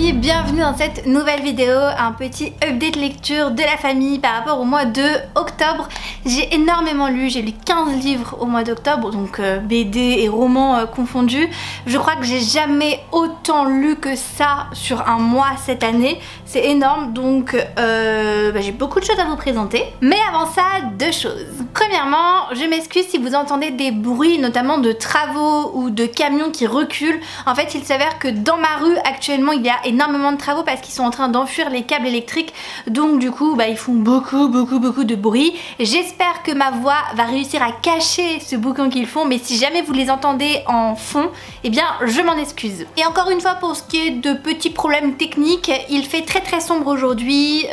famille, bienvenue dans cette nouvelle vidéo, un petit update lecture de la famille par rapport au mois de octobre. J'ai énormément lu, j'ai lu 15 livres au mois d'octobre, donc BD et romans confondus. Je crois que j'ai jamais autant lu que ça sur un mois cette année, c'est énorme, donc j'ai beaucoup de choses à vous présenter. Mais avant ça, deux choses. Premièrement, je m'excuse si vous entendez des bruits, notamment de travaux ou de camions qui reculent. En fait, il s'avère que dans ma rue actuellement il y a énormément de travaux parce qu'ils sont en train d'enfuir les câbles électriques, donc du coup ils font beaucoup de bruit. J'espère que ma voix va réussir à cacher ce boucan qu'ils font, mais si jamais vous les entendez en fond, eh bien je m'en excuse. Et encore une fois, pour ce qui est de petits problèmes techniques, il fait très sombre aujourd'hui,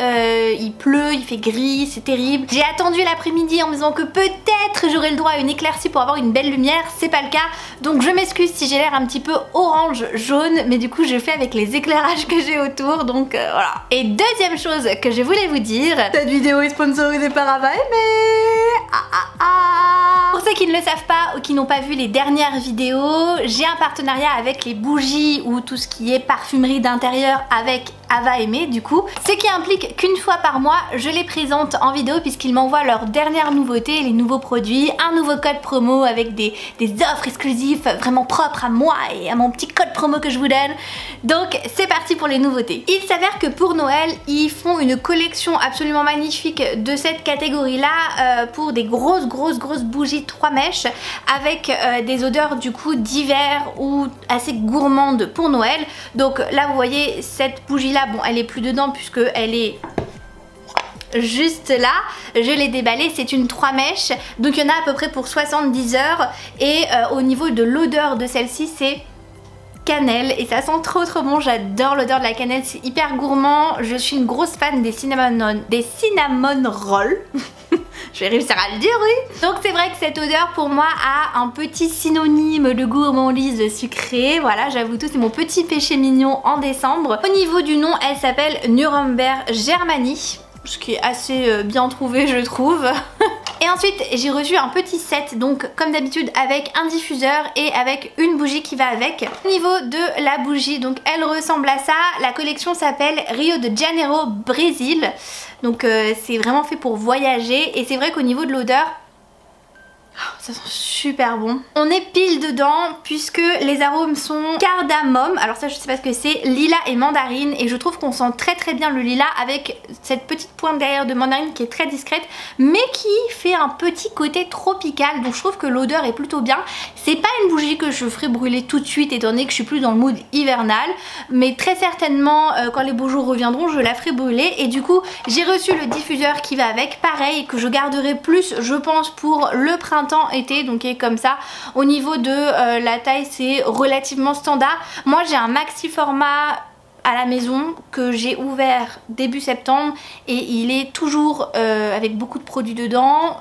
il pleut, il fait gris, c'est terrible. J'ai attendu l'après-midi en me disant que peut-être j'aurais le droit à une éclaircie pour avoir une belle lumière, c'est pas le cas, donc je m'excuse si j'ai l'air un petit peu orange jaune, mais du coup je fais avec les éclairages que j'ai autour, donc voilà. Et deuxième chose que je voulais vous dire, cette vidéo est sponsorisée par Ava Aimée. Pour ceux qui ne le savent pas ou qui n'ont pas vu les dernières vidéos, j'ai un partenariat avec les bougies ou tout ce qui est parfumerie d'intérieur avec Ava Aimée du coup, ce qui implique qu'une fois par mois je les présente en vidéo puisqu'ils m'envoient leurs dernières nouveautés, les nouveaux produits, un nouveau code promo avec des offres exclusives vraiment propres à moi et à mon petit code promo que je vous donne. Donc c'est parti pour les nouveautés. Il s'avère que pour Noël ils font une collection absolument magnifique de cette catégorie là pour des grosses bougies 3 mèches avec des odeurs du coup d'hiver ou assez gourmandes pour Noël. Donc là vous voyez cette bougie là, bon elle est plus dedans puisque elle est juste là, je l'ai déballée, c'est une 3 mèches, donc il y en a à peu près pour 70 heures et au niveau de l'odeur de celle-ci c'est cannelle et ça sent trop bon, j'adore l'odeur de la cannelle, c'est hyper gourmand, je suis une grosse fan des cinnamon rolls. Je vais réussir à le dire, oui. Donc c'est vrai que cette odeur pour moi a un petit synonyme de gourmandise sucrée. Voilà, j'avoue tout, c'est mon petit péché mignon en décembre. Au niveau du nom, elle s'appelle Nuremberg Germany, ce qui est assez bien trouvé je trouve. Et ensuite j'ai reçu un petit set, donc comme d'habitude avec un diffuseur et avec une bougie qui va avec. Au niveau de la bougie, donc elle ressemble à ça. La collection s'appelle Rio de Janeiro Brésil. Donc c'est vraiment fait pour voyager et c'est vrai qu'au niveau de l'odeur, ça sent super bon. On est pile dedans puisque les arômes sont cardamome, alors ça je sais pas ce que c'est, lilas et mandarine, et je trouve qu'on sent très bien le lilas avec cette petite pointe derrière de mandarine qui est très discrète mais qui fait un petit côté tropical, donc je trouve que l'odeur est plutôt bien. C'est pas une bougie que je ferai brûler tout de suite étant donné que je suis plus dans le mood hivernal, mais très certainement quand les beaux jours reviendront je la ferai brûler. Et du coup j'ai reçu le diffuseur qui va avec, pareil, que je garderai plus je pense pour le printemps été, donc est comme ça. Au niveau de la taille c'est relativement standard. Moi j'ai un maxi format à la maison que j'ai ouvert début septembre et il est toujours avec beaucoup de produits dedans,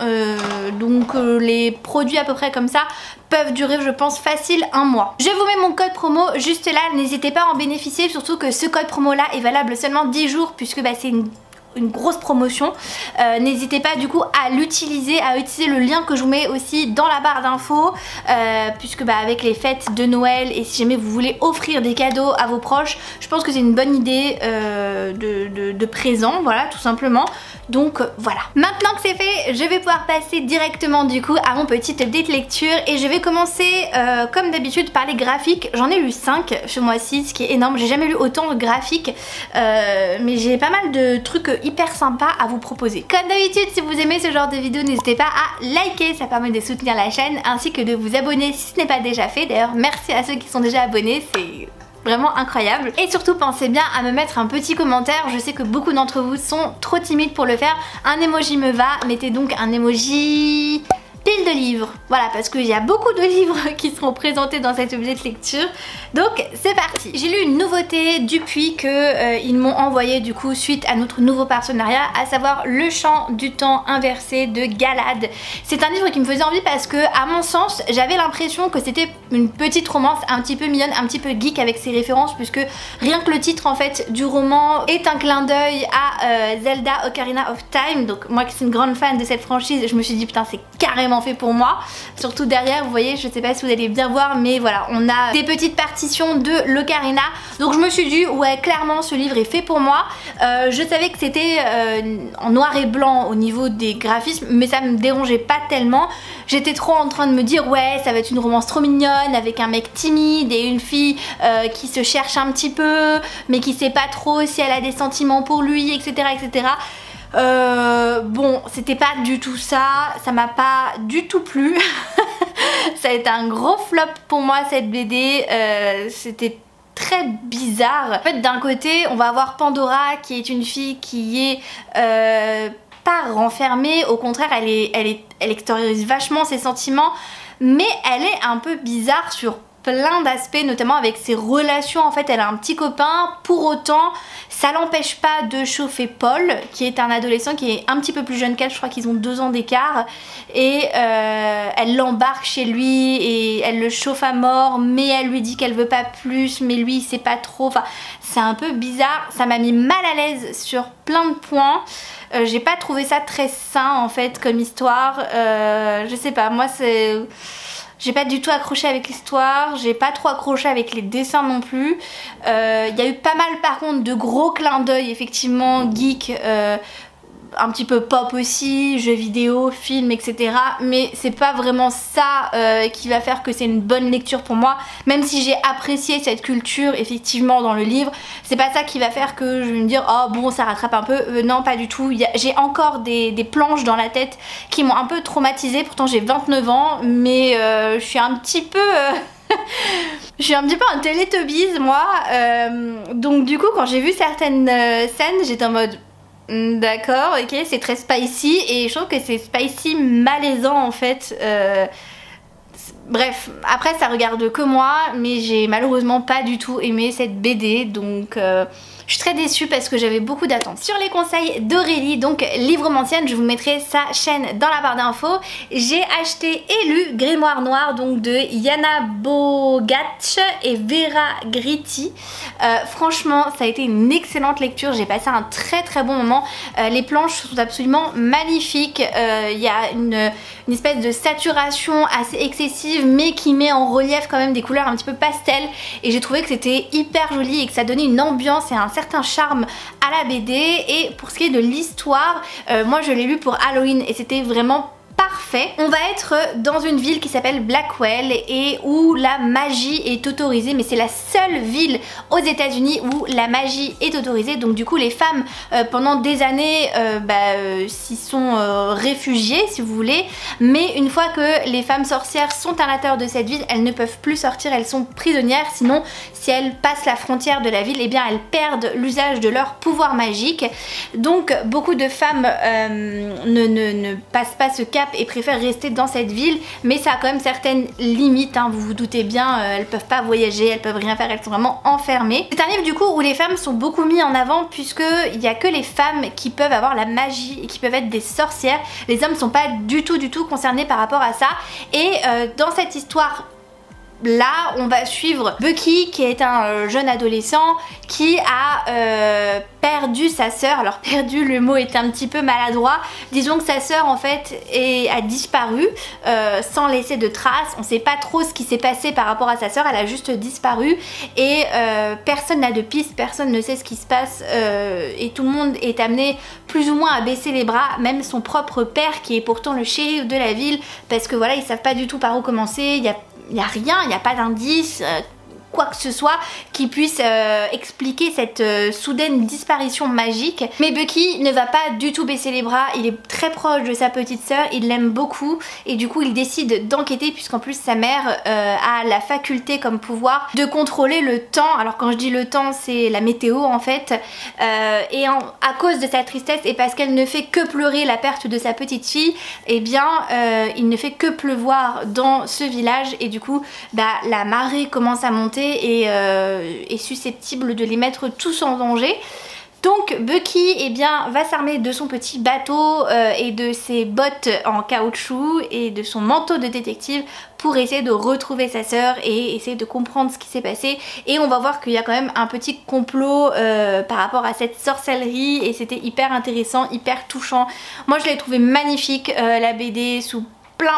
donc les produits à peu près comme ça peuvent durer je pense facile un mois. Je vous mets mon code promo juste là, n'hésitez pas à en bénéficier, surtout que ce code promo là est valable seulement 10 jours puisque c'est une grosse promotion. N'hésitez pas du coup à l'utiliser, à utiliser le lien que je vous mets aussi dans la barre d'infos puisque avec les fêtes de Noël et si jamais vous voulez offrir des cadeaux à vos proches, je pense que c'est une bonne idée de présent, voilà, tout simplement. Donc voilà. Maintenant que c'est fait, je vais pouvoir passer directement du coup à mon petit update lecture et je vais commencer comme d'habitude par les graphiques. J'en ai lu 5 ce mois-ci, ce qui est énorme. J'ai jamais lu autant de graphiques, mais j'ai pas mal de trucs hyper sympas à vous proposer. Comme d'habitude, si vous aimez ce genre de vidéo, n'hésitez pas à liker, ça permet de soutenir la chaîne, ainsi que de vous abonner si ce n'est pas déjà fait. D'ailleurs, merci à ceux qui sont déjà abonnés, c'est vraiment incroyable. Et surtout pensez bien à me mettre un petit commentaire, je sais que beaucoup d'entre vous sont trop timides pour le faire. Un emoji me va, mettez donc un emoji pile de livres, voilà, parce qu'il y a beaucoup de livres qui seront présentés dans cette update lecture, donc c'est parti. J'ai lu une nouveauté depuis que ils m'ont envoyé du coup suite à notre nouveau partenariat, à savoir Le Chant du Temps Inversé de Galad. C'est un livre qui me faisait envie parce que à mon sens j'avais l'impression que c'était une petite romance un petit peu mignonne, un petit peu geek avec ses références, puisque rien que le titre en fait du roman est un clin d'œil à Zelda Ocarina of Time. Donc moi qui suis une grande fan de cette franchise, je me suis dit putain c'est carrément fait pour moi. Surtout derrière, vous voyez, je sais pas si vous allez bien voir, mais voilà, on a des petites partitions de l'Ocarina. Donc je me suis dit ouais, clairement ce livre est fait pour moi. Je savais que c'était en noir et blanc au niveau des graphismes, mais ça me dérangeait pas tellement. J'étais trop en train de me dire ouais, ça va être une romance trop mignonne avec un mec timide et une fille qui se cherche un petit peu mais qui sait pas trop si elle a des sentiments pour lui, etc., etc. Bon, c'était pas du tout ça, ça m'a pas du tout plu. Ça a été un gros flop pour moi cette BD. C'était très bizarre. En fait, d'un côté on va avoir Pandora qui est une fille qui est pas renfermée, au contraire elle extériorise vachement ses sentiments, mais elle est un peu bizarre sur plein d'aspects, notamment avec ses relations. En fait elle a un petit copain, pour autant ça l'empêche pas de chauffer Paul qui est un adolescent qui est un petit peu plus jeune qu'elle, je crois qu'ils ont 2 ans d'écart, et elle l'embarque chez lui et elle le chauffe à mort, mais elle lui dit qu'elle veut pas plus, mais lui il sait pas trop. Enfin c'est un peu bizarre, ça m'a mis mal à l'aise sur plein de points. J'ai pas trouvé ça très sain en fait comme histoire. Je sais pas, moi c'est... J'ai pas du tout accroché avec l'histoire, j'ai pas trop accroché avec les dessins non plus. Il y a eu pas mal par contre de gros clins d'œil effectivement geek, un petit peu pop aussi, jeux vidéo, films, etc. Mais c'est pas vraiment ça qui va faire que c'est une bonne lecture pour moi. Même si j'ai apprécié cette culture effectivement dans le livre, c'est pas ça qui va faire que je vais me dire oh bon ça rattrape un peu. Non, pas du tout. J'ai encore des planches dans la tête qui m'ont un peu traumatisée. Pourtant j'ai 29 ans, mais je suis un petit peu... Je suis un petit peu un Teletubbies moi. Donc du coup quand j'ai vu certaines scènes, j'étais en mode... D'accord, ok, c'est très spicy et je trouve que c'est spicy malaisant en fait. Bref, après ça regarde que moi, mais j'ai malheureusement pas du tout aimé cette BD, donc je suis très déçue parce que j'avais beaucoup d'attentes. Sur les conseils d'Aurélie, donc livromancienne, je vous mettrai sa chaîne dans la barre d'infos. J'ai acheté et lu Grimoire Noir, donc de Yana Bogatch et Vera Gritti. Franchement, ça a été une excellente lecture, j'ai passé un très très bon moment. Les planches sont absolument magnifiques. Il y a une espèce de saturation assez excessive, mais qui met en relief quand même des couleurs un petit peu pastel. Et j'ai trouvé que c'était hyper joli et que ça donnait une ambiance et un certain charme à la BD. Et pour ce qui est de l'histoire, moi je l'ai lu pour Halloween et c'était vraiment parfait. On va être dans une ville qui s'appelle Blackwell et où la magie est autorisée, mais c'est la seule ville aux États-Unis où la magie est autorisée. Donc du coup les femmes pendant des années s'y sont réfugiées si vous voulez, mais une fois que les femmes sorcières sont à l'intérieur de cette ville, elles ne peuvent plus sortir, elles sont prisonnières. Sinon si elles passent la frontière de la ville, eh bien elles perdent l'usage de leur pouvoir magique. Donc beaucoup de femmes ne passent pas ce cap et préfèrent rester dans cette ville, mais ça a quand même certaines limites, hein, vous vous doutez bien, elles peuvent pas voyager, elles peuvent rien faire, elles sont vraiment enfermées. C'est un livre du coup où les femmes sont beaucoup mis en avant, puisque il y a que les femmes qui peuvent avoir la magie et qui peuvent être des sorcières. Les hommes sont pas du tout concernés par rapport à ça. Et dans cette histoire là, on va suivre Bucky qui est un jeune adolescent qui a perdu sa sœur. Alors perdu, le mot est un petit peu maladroit. Disons que sa sœur en fait a disparu sans laisser de traces. On sait pas trop ce qui s'est passé par rapport à sa sœur, elle a juste disparu et personne n'a de piste, personne ne sait ce qui se passe et tout le monde est amené plus ou moins à baisser les bras, même son propre père qui est pourtant le shérif de la ville, parce que voilà, ils savent pas du tout par où commencer, il y a rien, il n'y a pas d'indice, quoi que ce soit qui puisse expliquer cette soudaine disparition magique. Mais Bucky ne va pas du tout baisser les bras, il est très proche de sa petite sœur, il l'aime beaucoup et du coup il décide d'enquêter, puisqu'en plus sa mère a la faculté comme pouvoir de contrôler le temps. Alors quand je dis le temps, c'est la météo en fait, et à cause de sa tristesse et parce qu'elle ne fait que pleurer la perte de sa petite fille, eh bien il ne fait que pleuvoir dans ce village et du coup la marée commence à monter et est susceptible de les mettre tous en danger. Donc Bucky eh bien, va s'armer de son petit bateau et de ses bottes en caoutchouc et de son manteau de détective pour essayer de retrouver sa sœur et essayer de comprendre ce qui s'est passé. Et on va voir qu'il y a quand même un petit complot par rapport à cette sorcellerie et c'était hyper intéressant, hyper touchant. Moi je l'ai trouvé magnifique la BD sous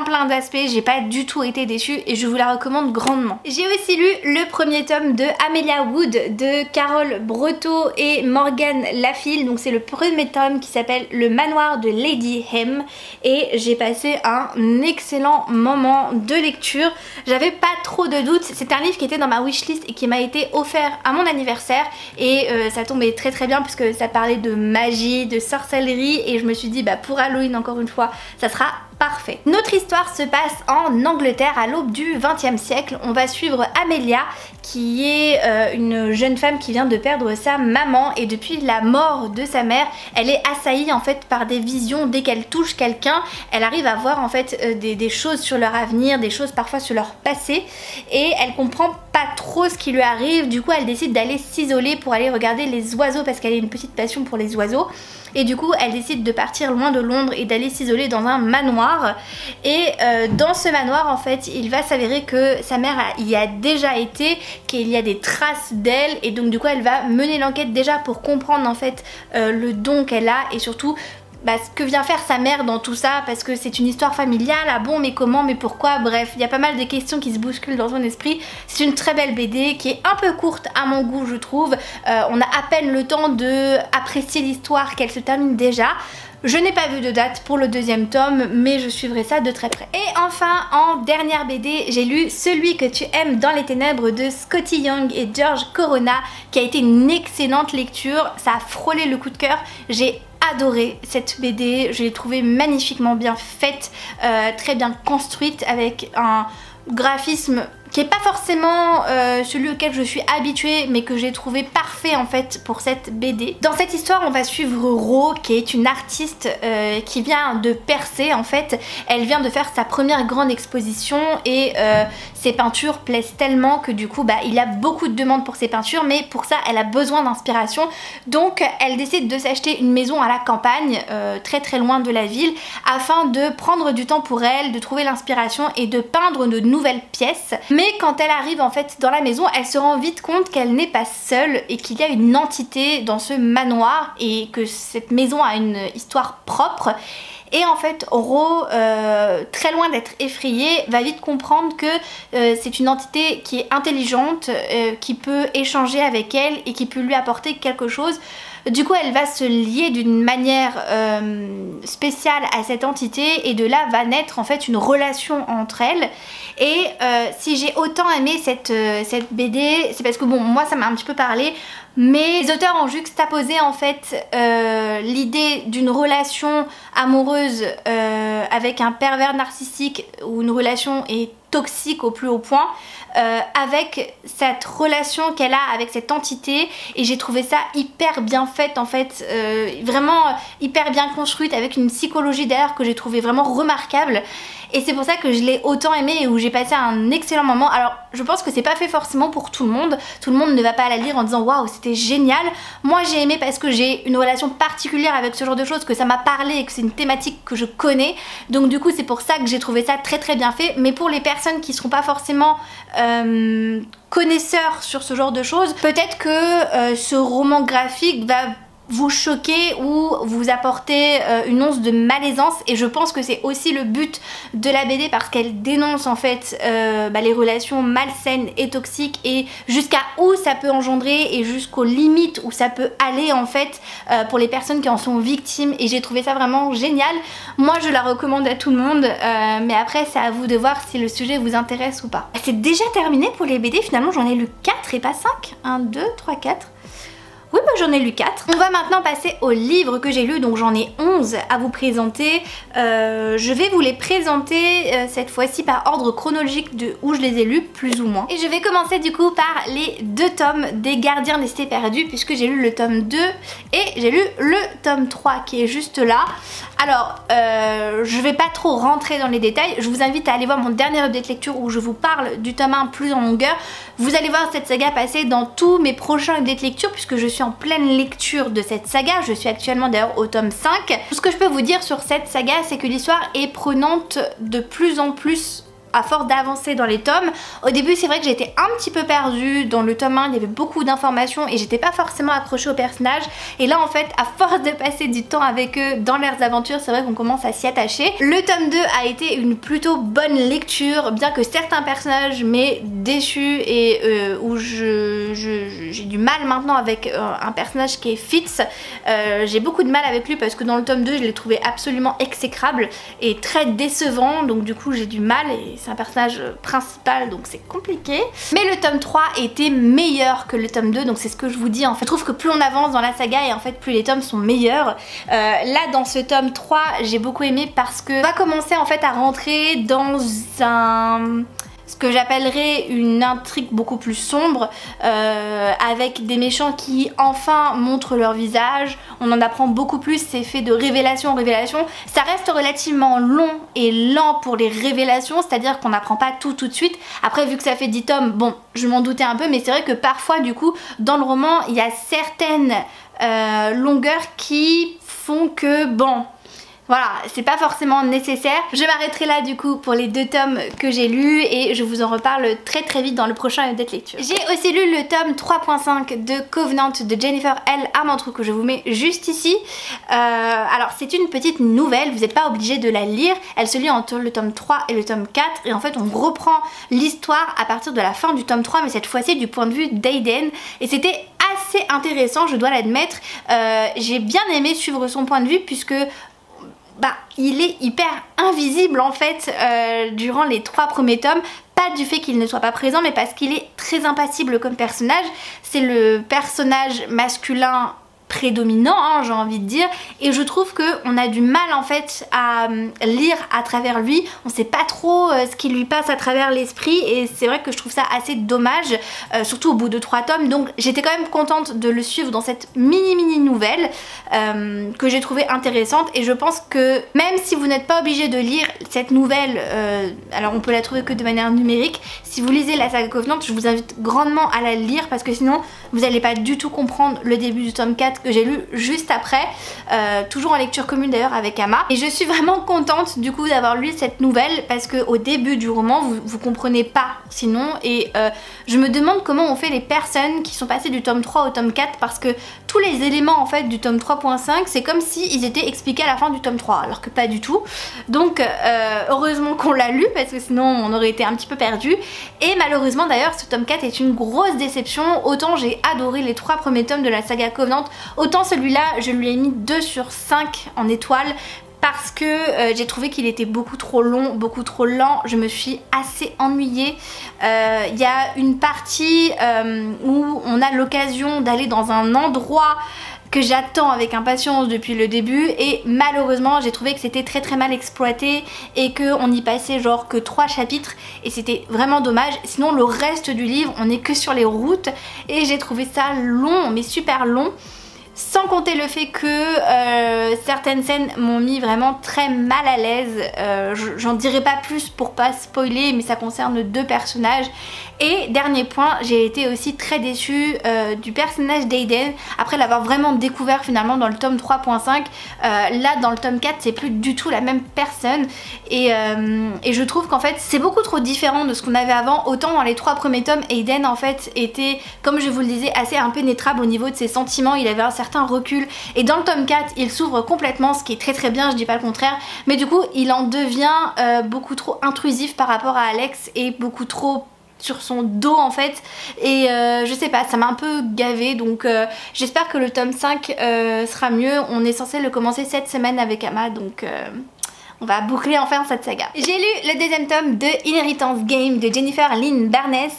plein d'aspects, j'ai pas du tout été déçue et je vous la recommande grandement. J'ai aussi lu le premier tome de Amelia Wood de Carole Breteau et Morgane Lafille, donc c'est le premier tome qui s'appelle Le Manoir de Lady M et j'ai passé un excellent moment de lecture. J'avais pas trop de doutes, c'est un livre qui était dans ma wishlist et qui m'a été offert à mon anniversaire et ça tombait très bien puisque ça parlait de magie, de sorcellerie et je me suis dit bah pour Halloween encore une fois ça sera parfait. Notre histoire se passe en Angleterre à l'aube du XXe siècle. On va suivre Amelia qui est une jeune femme qui vient de perdre sa maman et depuis la mort de sa mère, elle est assaillie en fait par des visions. Dès qu'elle touche quelqu'un, elle arrive à voir en fait des choses sur leur avenir, des choses parfois sur leur passé et elle comprend pas trop ce qui lui arrive. Du coup elle décide d'aller s'isoler pour aller regarder les oiseaux parce qu'elle a une petite passion pour les oiseaux. Et du coup elle décide de partir loin de Londres et d'aller s'isoler dans un manoir et dans ce manoir en fait il va s'avérer que sa mère y a déjà été, qu'il y a des traces d'elle et donc du coup elle va mener l'enquête déjà pour comprendre en fait le don qu'elle a et surtout bah, ce que vient faire sa mère dans tout ça parce que c'est une histoire familiale, ah bon mais comment, mais pourquoi, bref il y a pas mal de questions qui se bousculent dans son esprit. C'est une très belle BD qui est un peu courte à mon goût je trouve, on a à peine le temps de apprécier l'histoire qu'elle se termine déjà. Je n'ai pas vu de date pour le deuxième tome mais je suivrai ça de très près. Et enfin en dernière BD j'ai lu Celui que tu aimes dans les ténèbres de Scotty Young et George Corona qui a été une excellente lecture, ça a frôlé le coup de cœur, j'ai adoré cette BD, je l'ai trouvée magnifiquement bien faite, très bien construite avec un graphisme qui est pas forcément celui auquel je suis habituée mais que j'ai trouvé parfait en fait pour cette BD. Dans cette histoire on va suivre Ro qui est une artiste qui vient de percer en fait, elle vient de faire sa première grande exposition et ses peintures plaisent tellement que du coup bah, il y a beaucoup de demandes pour ses peintures mais pour ça elle a besoin d'inspiration donc elle décide de s'acheter une maison à la campagne très loin de la ville afin de prendre du temps pour elle, de trouver l'inspiration et de peindre de nouvelles pièces. Mais quand elle arrive en fait dans la maison, elle se rend vite compte qu'elle n'est pas seule et qu'il y a une entité dans ce manoir et que cette maison a une histoire propre. Et en fait Ro, très loin d'être effrayée, va vite comprendre que c'est une entité qui est intelligente, qui peut échanger avec elle et qui peut lui apporter quelque chose. Du coup elle va se lier d'une manière spéciale à cette entité et de là va naître en fait une relation entre elles. Et si j'ai autant aimé cette BD, c'est parce que bon moi ça m'a un petit peu parlé, mais les auteurs ont juxtaposé en fait l'idée d'une relation amoureuse avec un pervers narcissique où une relation est toxique au plus haut point avec cette relation qu'elle a avec cette entité et j'ai trouvé ça hyper bien faite en fait, vraiment hyper bien construite avec une psychologie derrière que j'ai trouvé vraiment remarquable et c'est pour ça que je l'ai autant aimé et où j'ai passé un excellent moment. Alors je pense que c'est pas fait forcément pour tout le monde ne va pas la lire en disant waouh c'était génial. Moi j'ai aimé parce que j'ai une relation particulière avec ce genre de choses, que ça m'a parlé et que c'est une thématique que je connais, donc du coup c'est pour ça que j'ai trouvé ça très bien fait. Mais pour les personnes qui seront pas forcément connaisseurs sur ce genre de choses, peut-être que ce roman graphique va vous choquer ou vous apporter une once de malaisance et je pense que c'est aussi le but de la BD parce qu'elle dénonce en fait les relations malsaines et toxiques et jusqu'à où ça peut engendrer et jusqu'aux limites où ça peut aller en fait pour les personnes qui en sont victimes et j'ai trouvé ça vraiment génial. Moi je la recommande à tout le monde mais après c'est à vous de voir si le sujet vous intéresse ou pas. C'est déjà terminé pour les BD, finalement j'en ai lu 4 et pas 5. 1, 2, 3, 4. Oui, bah j'en ai lu 4. On va maintenant passer aux livres que j'ai lus, donc j'en ai 11 à vous présenter. Je vais vous les présenter cette fois-ci par ordre chronologique de où je les ai lus, plus ou moins. Et je vais commencer du coup par les 2 tomes des Gardiens des Cités Perdues, puisque j'ai lu le tome 2 et j'ai lu le tome 3 qui est juste là. Alors, je vais pas trop rentrer dans les détails, je vous invite à aller voir mon dernier update lecture où je vous parle du tome 1 plus en longueur. Vous allez voir cette saga passer dans tous mes prochains updates lecture puisque je suis en pleine lecture de cette saga. Je suis actuellement d'ailleurs au tome 5. Tout ce que je peux vous dire sur cette saga, c'est que l'histoire est prenante de plus en plus à force d'avancer dans les tomes. Au début c'est vrai que j'étais un petit peu perdue. Dans le tome 1 il y avait beaucoup d'informations et j'étais pas forcément accrochée aux personnages, et là en fait à force de passer du temps avec eux dans leurs aventures, c'est vrai qu'on commence à s'y attacher. Le tome 2 a été une plutôt bonne lecture, bien que certains personnages m'aient déçu et où j'ai du mal maintenant avec un personnage qui est Fitz. J'ai beaucoup de mal avec lui parce que dans le tome 2 je l'ai trouvé absolument exécrable et très décevant, donc du coup j'ai du mal, et c'est un personnage principal donc c'est compliqué. Mais le tome 3 était meilleur que le tome 2, donc c'est ce que je vous dis en fait. Je trouve que plus on avance dans la saga et en fait plus les tomes sont meilleurs. Là dans ce tome 3 j'ai beaucoup aimé parce que on va commencer en fait à rentrer dans ce que j'appellerais une intrigue beaucoup plus sombre, avec des méchants qui enfin montrent leur visage. On en apprend beaucoup plus, c'est fait de révélation en révélation. Ça reste relativement long et lent pour les révélations, c'est-à-dire qu'on n'apprend pas tout de suite. Après vu que ça fait 10 tomes, bon je m'en doutais un peu, mais c'est vrai que parfois du coup dans le roman il y a certaines longueurs qui font que bon... Voilà, c'est pas forcément nécessaire. Je m'arrêterai là du coup pour les 2 tomes que j'ai lus et je vous en reparle très vite dans le prochain update lecture. J'ai aussi lu le tome 3.5 de Covenant de Jennifer L. Armentrout que je vous mets juste ici. Alors c'est une petite nouvelle, vous n'êtes pas obligé de la lire. Elle se lit entre le tome 3 et le tome 4 et en fait on reprend l'histoire à partir de la fin du tome 3, mais cette fois-ci du point de vue d'Aiden, et c'était assez intéressant, je dois l'admettre. J'ai bien aimé suivre son point de vue puisque il est hyper invisible en fait durant les 3 premiers tomes. Pas du fait qu'il ne soit pas présent, mais parce qu'il est très impassible comme personnage. C'est le personnage masculin prédominant, hein, j'ai envie de dire, et je trouve qu'on a du mal en fait à lire à travers lui. On sait pas trop ce qui lui passe à travers l'esprit, et c'est vrai que je trouve ça assez dommage, surtout au bout de 3 tomes. Donc j'étais quand même contente de le suivre dans cette mini nouvelle que j'ai trouvée intéressante, et je pense que même si vous n'êtes pas obligé de lire cette nouvelle, alors on peut la trouver que de manière numérique, si vous lisez la saga Covenant, je vous invite grandement à la lire parce que sinon vous n'allez pas du tout comprendre le début du tome 4 que j'ai lu juste après, toujours en lecture commune d'ailleurs avec Ama, et je suis vraiment contente du coup d'avoir lu cette nouvelle parce que au début du roman vous comprenez pas sinon, et je me demande comment ont fait les personnes qui sont passées du tome 3 au tome 4, parce que tous les éléments en fait du tome 3.5 c'est comme si ils étaient expliqués à la fin du tome 3 alors que pas du tout. Donc heureusement qu'on l'a lu parce que sinon on aurait été un petit peu perdu, et malheureusement d'ailleurs ce tome 4 est une grosse déception. Autant j'ai adoré les 3 premiers tomes de la saga Covenant, autant celui-là je lui ai mis 2 sur 5 en étoiles parce que j'ai trouvé qu'il était beaucoup trop long, beaucoup trop lent. Je me suis assez ennuyée. Il y a une partie où on a l'occasion d'aller dans un endroit que j'attends avec impatience depuis le début, et malheureusement j'ai trouvé que c'était très mal exploité et qu'on y passait genre que 3 chapitres, et c'était vraiment dommage. Sinon le reste du livre on n'est que sur les routes et j'ai trouvé ça long, mais super long. Sans compter le fait que certaines scènes m'ont mis vraiment très mal à l'aise. J'en dirai pas plus pour pas spoiler, mais ça concerne 2 personnages. Et dernier point, j'ai été aussi très déçue du personnage d'Aiden après l'avoir vraiment découvert finalement dans le tome 3.5. Là dans le tome 4 c'est plus du tout la même personne, et je trouve qu'en fait c'est beaucoup trop différent de ce qu'on avait avant. Autant dans les 3 premiers tomes Aiden en fait était, comme je vous le disais, assez impénétrable au niveau de ses sentiments, il avait un certain recul, et dans le tome 4 il s'ouvre complètement, ce qui est très bien, je dis pas le contraire, mais du coup il en devient beaucoup trop intrusif par rapport à Alex et beaucoup trop sur son dos en fait, et je sais pas, ça m'a un peu gavé, donc j'espère que le tome 5 sera mieux. On est censé le commencer cette semaine avec Ama, donc on va boucler enfin cette saga. J'ai lu le 2e tome de Inheritance Game de Jennifer Lynn Barnes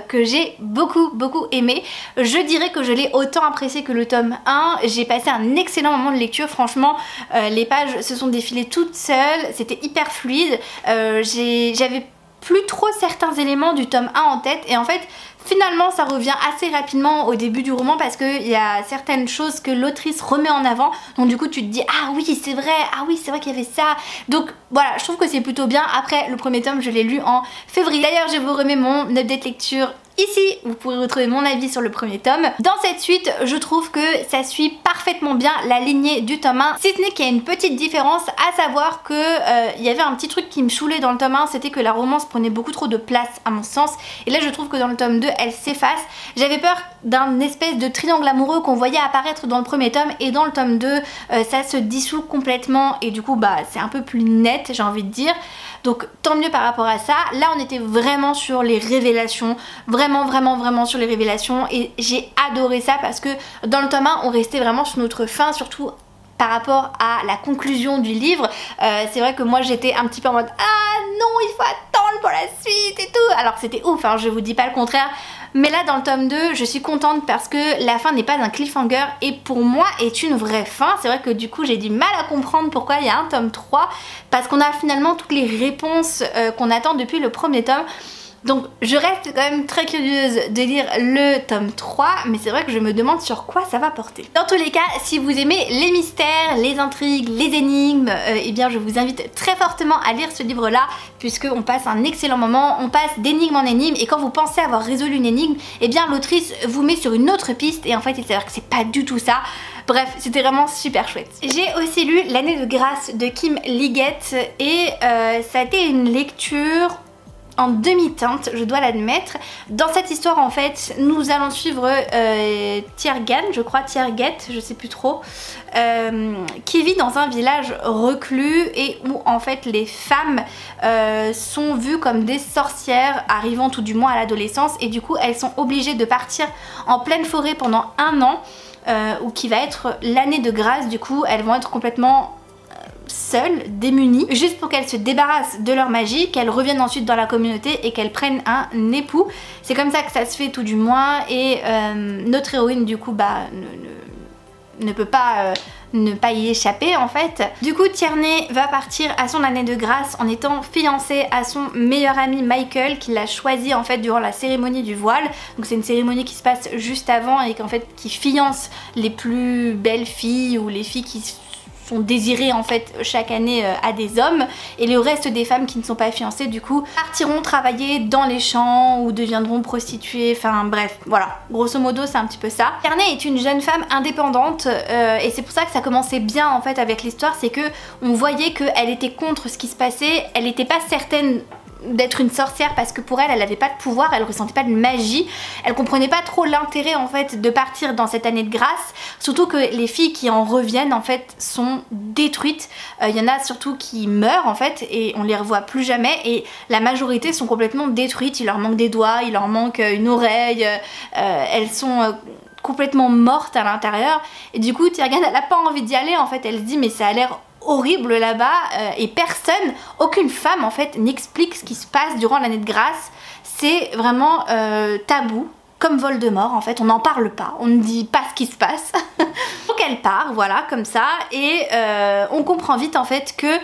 que j'ai beaucoup aimé. Je dirais que je l'ai autant apprécié que le tome 1. J'ai passé un excellent moment de lecture, franchement les pages se sont défilées toutes seules, c'était hyper fluide. J'avais plus trop certains éléments du tome 1 en tête, et en fait finalement ça revient assez rapidement au début du roman parce qu'il y a certaines choses que l'autrice remet en avant, donc du coup tu te dis ah oui c'est vrai qu'il y avait ça, donc voilà, je trouve que c'est plutôt bien. Après le premier tome je l'ai lu en février, d'ailleurs je vous remets mon update lecture Ici, vous pourrez retrouver mon avis sur le premier tome. Dans cette suite, je trouve que ça suit parfaitement bien la lignée du tome 1, si ce n'est qu'il y a une petite différence, à savoir que il y avait un petit truc qui me saoulait dans le tome 1, c'était que la romance prenait beaucoup trop de place à mon sens, et là je trouve que dans le tome 2, elle s'efface. J'avais peur d'un espèce de triangle amoureux qu'on voyait apparaître dans le premier tome, et dans le tome 2, ça se dissout complètement, et du coup bah c'est un peu plus net, j'ai envie de dire. Donc tant mieux par rapport à ça. Là on était vraiment sur les révélations, vraiment sur les révélations, et j'ai adoré ça parce que dans le tome 1 on restait vraiment sur notre fin, surtout par rapport à la conclusion du livre. C'est vrai que moi j'étais un petit peu en mode ah non il faut attendre pour la suite et tout, alors c'était ouf hein, je vous dis pas le contraire. Mais là dans le tome 2 je suis contente parce que la fin n'est pas un cliffhanger et pour moi est une vraie fin. C'est vrai que du coup j'ai du mal à comprendre pourquoi il y a un tome 3, parce qu'on a finalement toutes les réponses qu'on attend depuis le premier tome. Donc je reste quand même très curieuse de lire le tome 3, mais c'est vrai que je me demande sur quoi ça va porter. Dans tous les cas, si vous aimez les mystères, les intrigues, les énigmes, eh bien je vous invite très fortement à lire ce livre-là, puisqu'on passe un excellent moment, on passe d'énigme en énigme, et quand vous pensez avoir résolu une énigme, eh bien l'autrice vous met sur une autre piste, et en fait il s'avère que c'est pas du tout ça. Bref, c'était vraiment super chouette. J'ai aussi lu L'année de grâce de Kim Liggett, et ça a été une lecture en demi-teinte, je dois l'admettre. Dans cette histoire en fait nous allons suivre Tiergan, je crois, Tierget, je sais plus trop, qui vit dans un village reclus et où en fait les femmes sont vues comme des sorcières arrivant tout du moins à l'adolescence, et du coup elles sont obligées de partir en pleine forêt pendant un an, ou qui va être l'année de grâce. Du coup elles vont être complètement seules, démunies, juste pour qu'elles se débarrassent de leur magie, qu'elles reviennent ensuite dans la communauté et qu'elles prennent un époux. C'est comme ça que ça se fait tout du moins, et notre héroïne du coup bah ne peut pas ne pas y échapper en fait. Du coup Tierney va partir à son année de grâce en étant fiancée à son meilleur ami Michael, qui l'a choisi en fait durant la cérémonie du voile. Donc c'est une cérémonie qui se passe juste avant et qu'en fait qui fiance les plus belles filles ou les filles qui sont désirées en fait chaque année à des hommes, et le reste des femmes qui ne sont pas fiancées du coup partiront travailler dans les champs ou deviendront prostituées, enfin bref voilà, grosso modo c'est un petit peu ça. Tierney est une jeune femme indépendante et c'est pour ça que ça commençait bien en fait avec l'histoire, c'est que on voyait qu'elle était contre ce qui se passait, elle n'était pas certaine d'être une sorcière parce que pour elle, elle n'avait pas de pouvoir, elle ressentait pas de magie, elle comprenait pas trop l'intérêt en fait de partir dans cette année de grâce, surtout que les filles qui en reviennent en fait sont détruites. Il y en a surtout qui meurent en fait et on les revoit plus jamais, et la majorité sont complètement détruites, il leur manque des doigts, il leur manque une oreille, elles sont complètement mortes à l'intérieur, et du coup Tiergan elle a pas envie d'y aller en fait, elle se dit mais ça a l'air horrible là-bas, et personne, aucune femme en fait n'explique ce qui se passe durant l'année de grâce. C'est vraiment tabou, comme Voldemort en fait, on n'en parle pas, on ne dit pas ce qui se passe. Donc elle part, voilà, comme ça, et on comprend vite en fait que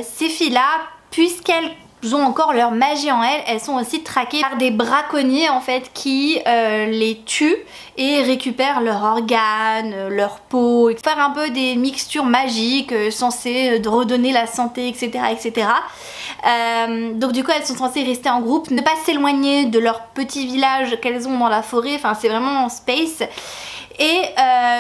ces filles-là, puisqu'elles ont encore leur magie en elles sont aussi traquées par des braconniers en fait qui les tuent et récupèrent leurs organes, leur peau, et faire un peu des mixtures magiques censées redonner la santé, etc. etc. Donc du coup elles sont censées rester en groupe, ne pas s'éloigner de leur petit village qu'elles ont dans la forêt, enfin c'est vraiment en space. Et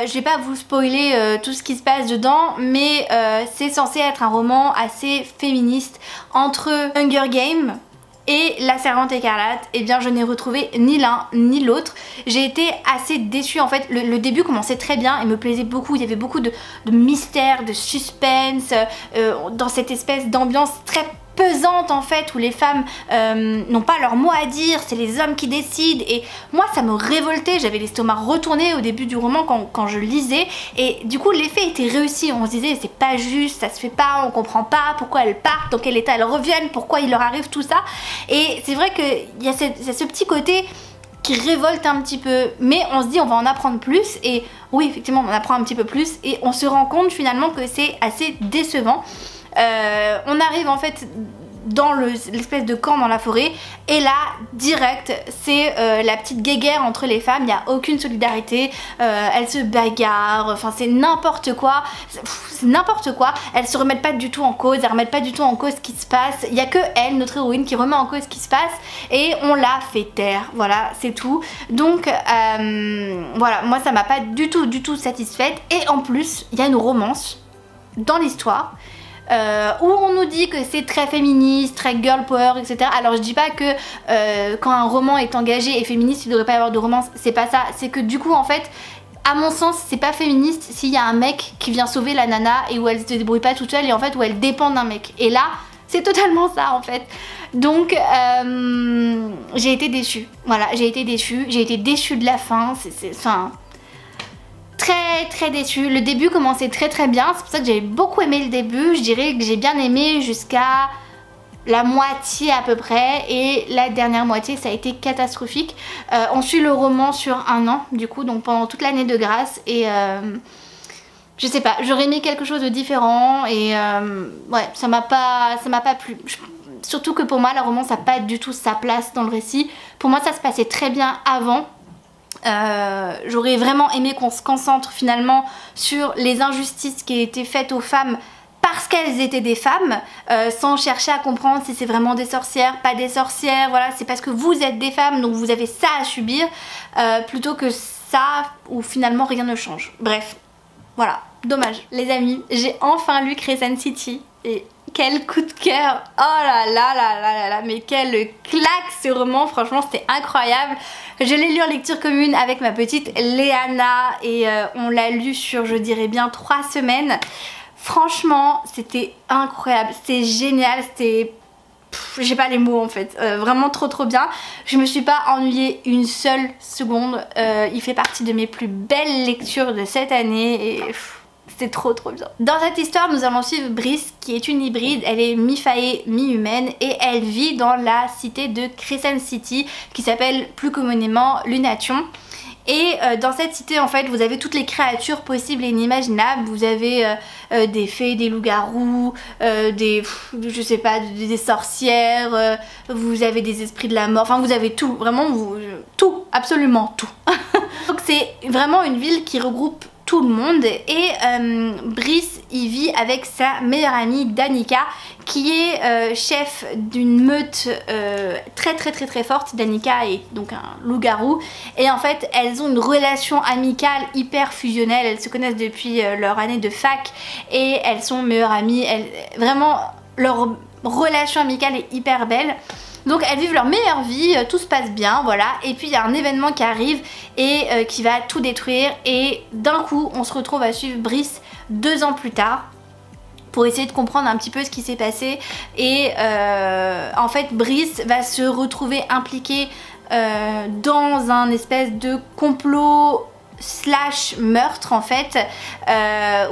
je vais pas vous spoiler tout ce qui se passe dedans, mais c'est censé être un roman assez féministe entre Hunger Games et La Servante Écarlate. Et bien je n'ai retrouvé ni l'un ni l'autre. J'ai été assez déçue en fait, le début commençait très bien et me plaisait beaucoup, il y avait beaucoup de mystère, de suspense, dans cette espèce d'ambiance très pesante en fait, où les femmes n'ont pas leur mot à dire, c'est les hommes qui décident, et moi ça me révoltait, j'avais l'estomac retourné au début du roman quand je lisais, et du coup l'effet était réussi, on se disait c'est pas juste, ça se fait pas, on comprend pas pourquoi elles partent, dans quel état elles reviennent, pourquoi il leur arrive tout ça, et c'est vrai qu'il y a ce petit côté qui révolte un petit peu, mais on se dit on va en apprendre plus, et oui effectivement on en apprend un petit peu plus, et on se rend compte finalement que c'est assez décevant. On arrive en fait dans l'espèce de camp dans la forêt. Et là, direct, c'est la petite guéguerre entre les femmes. Il n'y a aucune solidarité. Elles se bagarrent. Enfin, c'est n'importe quoi. C'est n'importe quoi. Elles se remettent pas du tout en cause. Elles remettent pas du tout en cause ce qui se passe. Il n'y a que elle, notre héroïne, qui remet en cause ce qui se passe. Et on la fait taire. Voilà, c'est tout. Donc, voilà, moi, ça m'a pas du tout satisfaite. Et en plus, il y a une romance dans l'histoire. Où on nous dit que c'est très féministe, très girl power, etc. Alors je dis pas que quand un roman est engagé et féministe il devrait pas y avoir de romance, c'est pas ça, c'est que du coup en fait à mon sens c'est pas féministe s'il y a un mec qui vient sauver la nana et où elle se débrouille pas toute seule et en fait où elle dépend d'un mec, et là c'est totalement ça en fait. Donc j'ai été déçue, voilà, j'ai été déçue de la fin, enfin très déçue. Le début commençait très bien, c'est pour ça que j'avais beaucoup aimé le début. Je dirais que j'ai bien aimé jusqu'à la moitié à peu près, et la dernière moitié ça a été catastrophique. On suit le roman sur un an du coup, donc pendant toute l'année de grâce, et je sais pas, j'aurais aimé quelque chose de différent, et ouais, ça m'a pas plu. Surtout que pour moi la romance n'a pas du tout sa place dans le récit. Pour moi ça se passait très bien avant. J'aurais vraiment aimé qu'on se concentre finalement sur les injustices qui étaient faites aux femmes parce qu'elles étaient des femmes, sans chercher à comprendre si c'est vraiment des sorcières, pas des sorcières, voilà, c'est parce que vous êtes des femmes donc vous avez ça à subir, plutôt que ça où finalement rien ne change. Bref, voilà, dommage. Les amis, j'ai enfin lu Crescent City et quel coup de cœur! Oh là, mais quelle claque ce roman, franchement c'était incroyable. Je l'ai lu en lecture commune avec ma petite Léana et on l'a lu sur, je dirais bien, 3 semaines. Franchement c'était incroyable, c'était génial, c'était... j'ai pas les mots en fait, vraiment trop bien. Je me suis pas ennuyée une seule seconde, il fait partie de mes plus belles lectures de cette année et... c'est trop bien. Dans cette histoire nous allons suivre Brice qui est une hybride, elle est mi-faée mi-humaine et elle vit dans la cité de Crescent City qui s'appelle plus communément Lunation. Et dans cette cité en fait vous avez toutes les créatures possibles et inimaginables. Vous avez des fées, des loups-garous, je sais pas, des sorcières, vous avez des esprits de la mort, enfin vous avez tout, vraiment tout, absolument tout. Donc c'est vraiment une ville qui regroupe tout le monde, et Brice y vit avec sa meilleure amie Danica qui est chef d'une meute très forte. Danica est donc un loup-garou et en fait elles ont une relation amicale hyper fusionnelle, elles se connaissent depuis leur année de fac et elles sont meilleures amies, vraiment leur relation amicale est hyper belle. Donc elles vivent leur meilleure vie, tout se passe bien, voilà. Et puis il y a un événement qui arrive et qui va tout détruire. Et d'un coup on se retrouve à suivre Brice 2 ans plus tard pour essayer de comprendre un petit peu ce qui s'est passé. Et en fait Brice va se retrouver impliqué dans un espèce de complot slash meurtre en fait,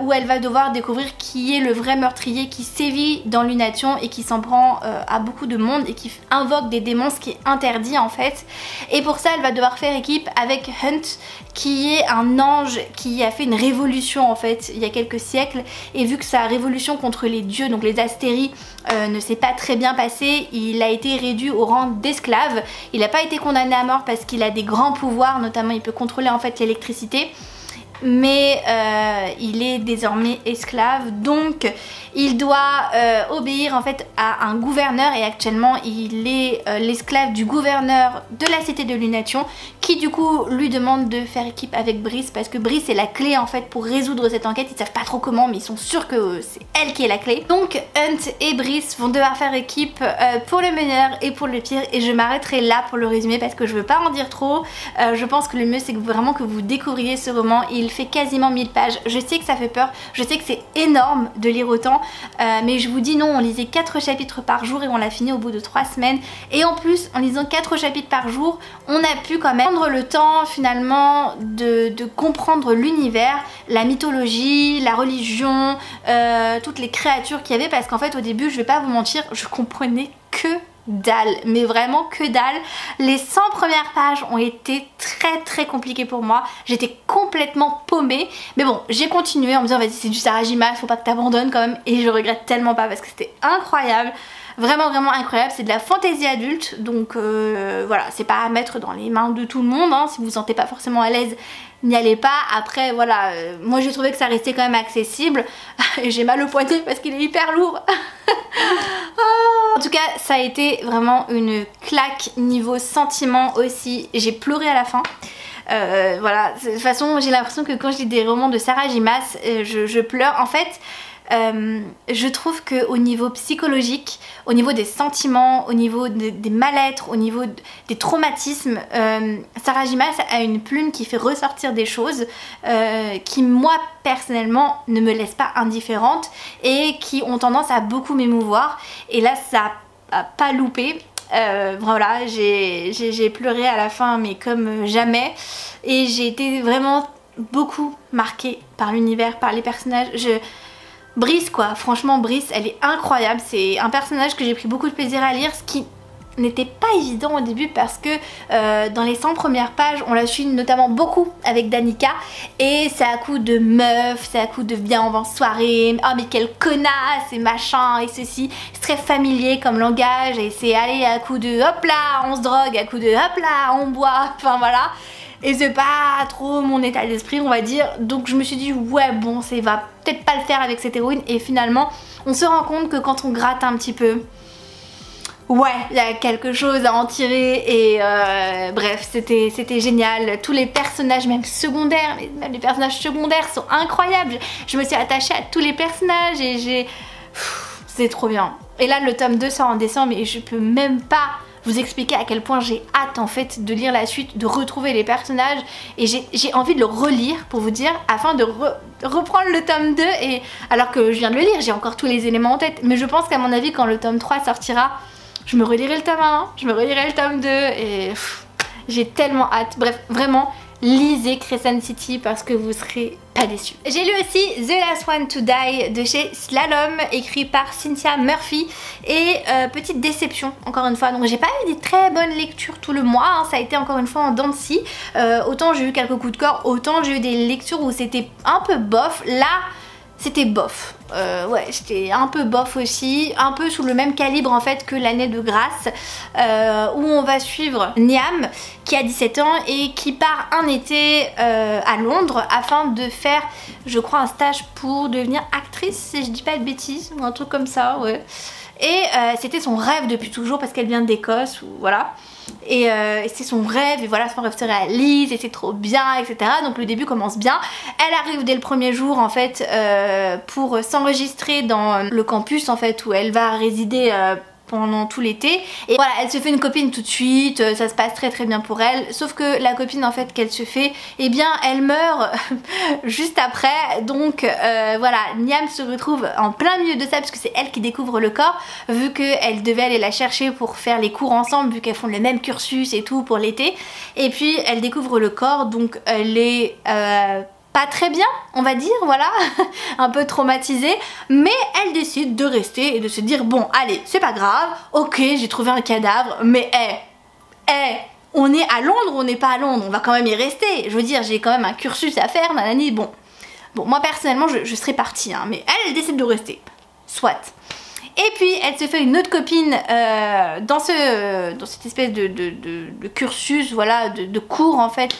où elle va devoir découvrir qui est le vrai meurtrier qui sévit dans Lunation et qui s'en prend à beaucoup de monde et qui invoque des démons, ce qui est interdit en fait. Et pour ça elle va devoir faire équipe avec Hunt qui est un ange qui a fait une révolution en fait il y a quelques siècles, et vu que sa révolution contre les dieux, donc les Astéries, ne s'est pas très bien passée, il a été réduit au rang d'esclave. Il n'a pas été condamné à mort parce qu'il a des grands pouvoirs, notamment il peut contrôler en fait l'électricité, mais il est désormais esclave, donc il doit obéir en fait à un gouverneur, et actuellement il est l'esclave du gouverneur de la cité de Lunation qui du coup lui demande de faire équipe avec Brice parce que Brice est la clé en fait pour résoudre cette enquête. Ils savent pas trop comment mais ils sont sûrs que c'est elle qui est la clé. Donc Hunt et Brice vont devoir faire équipe pour le meilleur et pour le pire, et je m'arrêterai là pour le résumé parce que je veux pas en dire trop. Je pense que le mieux c'est vraiment que vous découvriez ce roman. Il fait quasiment 1000 pages, je sais que ça fait peur, je sais que c'est énorme de lire autant, mais je vous dis non, on lisait 4 chapitres par jour et on l'a fini au bout de 3 semaines, et en plus en lisant 4 chapitres par jour on a pu quand même prendre le temps finalement de comprendre l'univers, la mythologie, la religion, toutes les créatures qu'il y avait, parce qu'en fait au début je vais pas vous mentir, je comprenais que dalle, mais vraiment que dalle. Les 100 premières pages ont été très compliquées pour moi, j'étais complètement paumée, mais bon j'ai continué en me disant vas-y c'est du Sarajima, faut pas que t'abandonnes quand même, et je regrette tellement pas parce que c'était incroyable. Vraiment vraiment incroyable, c'est de la fantaisie adulte, donc voilà, c'est pas à mettre dans les mains de tout le monde, hein. Si vous vous sentez pas forcément à l'aise, n'y allez pas. Après voilà, moi j'ai trouvé que ça restait quand même accessible. J'ai mal au poignet parce qu'il est hyper lourd. En tout cas ça a été vraiment une claque niveau sentiment aussi, j'ai pleuré à la fin. Voilà, de toute façon j'ai l'impression que quand je lis des romans de Sarah J Maas, je pleure. En fait je trouve qu'au niveau psychologique, au niveau des sentiments, au niveau des mal-être, au niveau des traumatismes, Sarah J Maas a une plume qui fait ressortir des choses qui moi personnellement ne me laissent pas indifférente et qui ont tendance à beaucoup m'émouvoir, et là ça a pas loupé. Voilà, j'ai pleuré à la fin mais comme jamais, et j'ai été vraiment beaucoup marquée par l'univers, par les personnages. Brice quoi, franchement Brice elle est incroyable, c'est un personnage que j'ai pris beaucoup de plaisir à lire, ce qui n'était pas évident au début parce que dans les 100 premières pages on la suit notamment beaucoup avec Danica, et c'est à coup de meuf, c'est à coup de viens on va en soirée, oh mais quelle connasse et machin et ceci, c'est très familier comme langage, et c'est aller à coup de hop là on se drogue, à coup de hop là on boit, enfin voilà. Et c'est pas trop mon état d'esprit on va dire, donc je me suis dit ouais bon ça va peut-être pas le faire avec cette héroïne, et finalement on se rend compte que quand on gratte un petit peu, ouais il y a quelque chose à en tirer, et bref c'était génial. Tous les personnages même secondaires, même les personnages secondaires sont incroyables, je me suis attachée à tous les personnages et c'est trop bien. Et là le tome 2 sort en décembre et je peux même pas vous expliquer à quel point j'ai hâte en fait de lire la suite, de retrouver les personnages, et j'ai envie de le relire pour vous dire, afin de reprendre le tome 2, et alors que je viens de le lire, j'ai encore tous les éléments en tête, mais je pense qu'à mon avis quand le tome 3 sortira, je me relirai le tome 1, je me relirai le tome 2, et j'ai tellement hâte. Bref, vraiment lisez Crescent City parce que vous serez pas déçus. J'ai lu aussi The Last One to Die de chez Slalom, écrit par Cynthia Murphy, et petite déception encore une fois, donc j'ai pas eu des très bonnes lectures tout le mois, hein. Ça a été encore une fois en dents de scie, autant j'ai eu quelques coups de cœur, autant j'ai eu des lectures où c'était un peu bof. Là c'était bof, ouais j'étais un peu bof aussi, un peu sous le même calibre en fait que l'année de grâce, où on va suivre Niam qui a 17 ans et qui part un été à Londres afin de faire je crois un stage pour devenir actrice si je dis pas de bêtises, ou un truc comme ça, ouais. Et c'était son rêve depuis toujours parce qu'elle vient d'Écosse, ou voilà. Et c'est son rêve, et voilà, son rêve se réalise et c'est trop bien, etc. Donc le début commence bien. Elle arrive dès le premier jour en fait pour s'enregistrer dans le campus en fait où elle va résider pendant tout l'été, et voilà elle se fait une copine tout de suite, ça se passe très très bien pour elle, sauf que la copine en fait qu'elle se fait, eh bien elle meurt juste après, donc voilà Niam se retrouve en plein milieu de ça parce que c'est elle qui découvre le corps, vu qu'elle devait aller la chercher pour faire les cours ensemble vu qu'elles font le même cursus et tout pour l'été, et puis elle découvre le corps, donc elle est pas très bien on va dire, voilà, un peu traumatisée, mais elle décide de rester et de se dire bon allez c'est pas grave, ok j'ai trouvé un cadavre, mais on est à Londres ou on n'est pas à Londres, on va quand même y rester, je veux dire j'ai quand même un cursus à faire, nanani, bon moi personnellement je serais partie, hein, mais elle décide de rester, soit. Et puis elle se fait une autre copine dans cette espèce de cursus, voilà, de cours en fait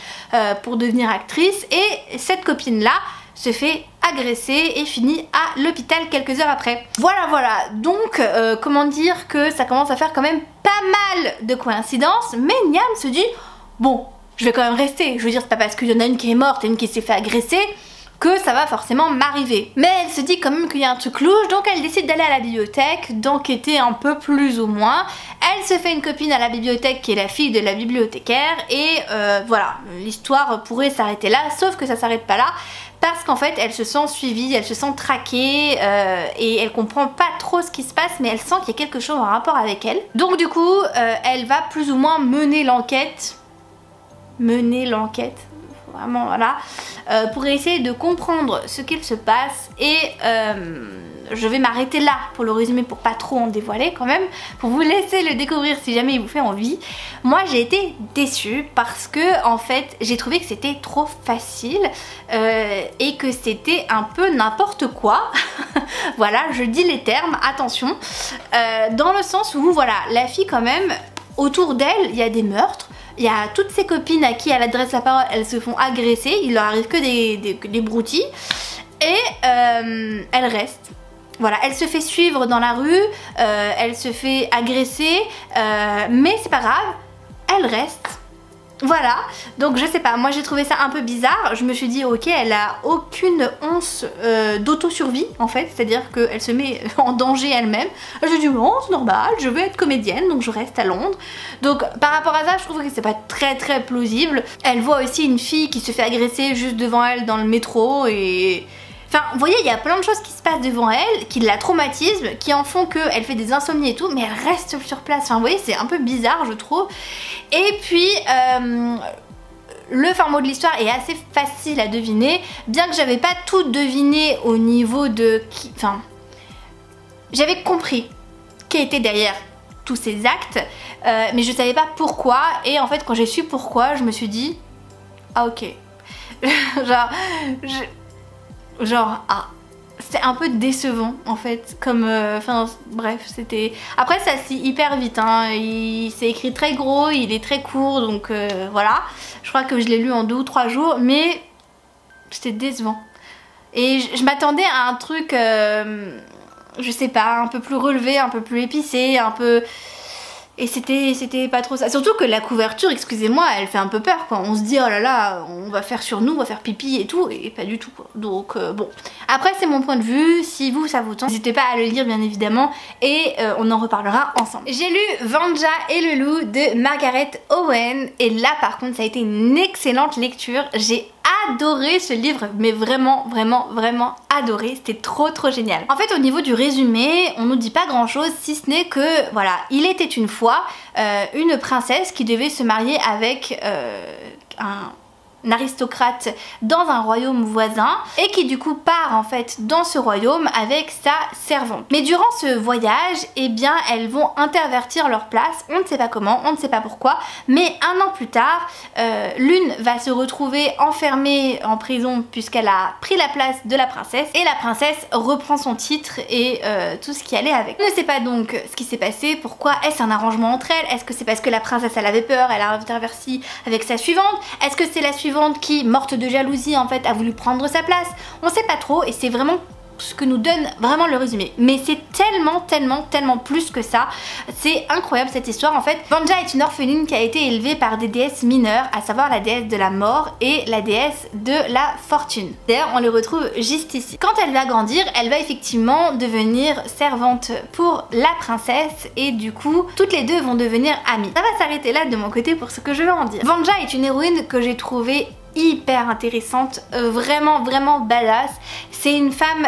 pour devenir actrice, et cette copine là se fait agresser et finit à l'hôpital quelques heures après. Voilà, donc comment dire que ça commence à faire quand même pas mal de coïncidences, mais Niam se dit bon je vais quand même rester, je veux dire c'est pas parce qu'il y en a une qui est morte et une qui s'est fait agresser que ça va forcément m'arriver. Mais elle se dit quand même qu'il y a un truc louche, donc elle décide d'aller à la bibliothèque, d'enquêter un peu plus ou moins. Elle se fait une copine à la bibliothèque qui est la fille de la bibliothécaire, et voilà, l'histoire pourrait s'arrêter là, sauf que ça s'arrête pas là, parce qu'en fait elle se sent suivie, elle se sent traquée, et elle comprend pas trop ce qui se passe, mais elle sent qu'il y a quelque chose en rapport avec elle. Donc du coup, elle va plus ou moins mener l'enquête, vraiment voilà, pour essayer de comprendre ce qu'il se passe, et je vais m'arrêter là pour le résumé, pour pas trop en dévoiler quand même, pour vous laisser le découvrir si jamais il vous fait envie. Moi j'ai été déçue parce que en fait j'ai trouvé que c'était trop facile et que c'était un peu n'importe quoi. Voilà, je dis les termes, attention, dans le sens où voilà, la fille quand même, autour d'elle il y a des meurtres. Il y a toutes ses copines à qui elle adresse la parole, elles se font agresser, il leur arrive que des broutilles. Et elle reste. Voilà, elle se fait suivre dans la rue, elle se fait agresser, mais c'est pas grave, elle reste. Voilà, donc je sais pas, moi j'ai trouvé ça un peu bizarre. Je me suis dit ok, elle a aucune once d'autosurvie en fait, c'est-à-dire qu'elle se met en danger elle-même. Je dis non, c'est normal, je veux être comédienne donc je reste à Londres. Donc par rapport à ça, je trouve que c'est pas très plausible. Elle voit aussi une fille qui se fait agresser juste devant elle dans le métro et... Enfin, vous voyez, il y a plein de choses qui se passent devant elle, qui la traumatisent, qui en font qu'elle fait des insomnies et tout, mais elle reste sur place. Enfin, vous voyez, c'est un peu bizarre, je trouve. Et puis, le fin mot de l'histoire est assez facile à deviner, bien que j'avais pas tout deviné au niveau de... Enfin, j'avais compris qui était derrière tous ces actes, mais je savais pas pourquoi. Et en fait, quand j'ai su pourquoi, je me suis dit, ah ok. Genre, ah, c'est un peu décevant en fait, comme, enfin bref, c'était... Après ça se lit hyper vite, hein, c'est écrit très gros, il est très court, donc voilà. Je crois que je l'ai lu en 2 ou 3 jours, mais c'était décevant. Et je m'attendais à un truc, je sais pas, un peu plus relevé, un peu plus épicé, un peu... Et c'était pas trop ça. Surtout que la couverture, excusez-moi, elle fait un peu peur quoi. On se dit oh là là, on va faire sur nous, on va faire pipi et tout, et pas du tout quoi. Donc bon. Après c'est mon point de vue, si vous ça vous tente, n'hésitez pas à le lire bien évidemment et on en reparlera ensemble. J'ai lu Vanja et le loup de Margaret Owen et là par contre ça a été une excellente lecture. J'ai adoré ce livre, mais vraiment adoré, c'était trop génial. En fait au niveau du résumé, on nous dit pas grand chose si ce n'est que voilà, il était une fois une princesse qui devait se marier avec un aristocrate dans un royaume voisin et qui du coup part en fait dans ce royaume avec sa servante. Mais durant ce voyage, eh bien elles vont intervertir leur place, on ne sait pas comment, on ne sait pas pourquoi, mais 1 an plus tard, l'une va se retrouver enfermée en prison puisqu'elle a pris la place de la princesse et la princesse reprend son titre et tout ce qui allait avec. On ne sait pas donc ce qui s'est passé, pourquoi, est-ce un arrangement entre elles, est-ce que c'est parce que la princesse elle avait peur, elle a interverti avec sa suivante, est-ce que c'est la suivante qui, morte de jalousie en fait, a voulu prendre sa place. On sait pas trop et c'est vraiment ce que nous donne vraiment le résumé. Mais c'est tellement plus que ça. C'est incroyable cette histoire en fait. Vanja est une orpheline qui a été élevée par des déesses mineures, à savoir la déesse de la mort et la déesse de la fortune. D'ailleurs on les retrouve juste ici. Quand elle va grandir, elle va effectivement devenir servante pour la princesse et du coup toutes les deux vont devenir amies. Ça va s'arrêter là de mon côté pour ce que je veux en dire. Vanja est une héroïne que j'ai trouvée hyper intéressante, vraiment badass. C'est une femme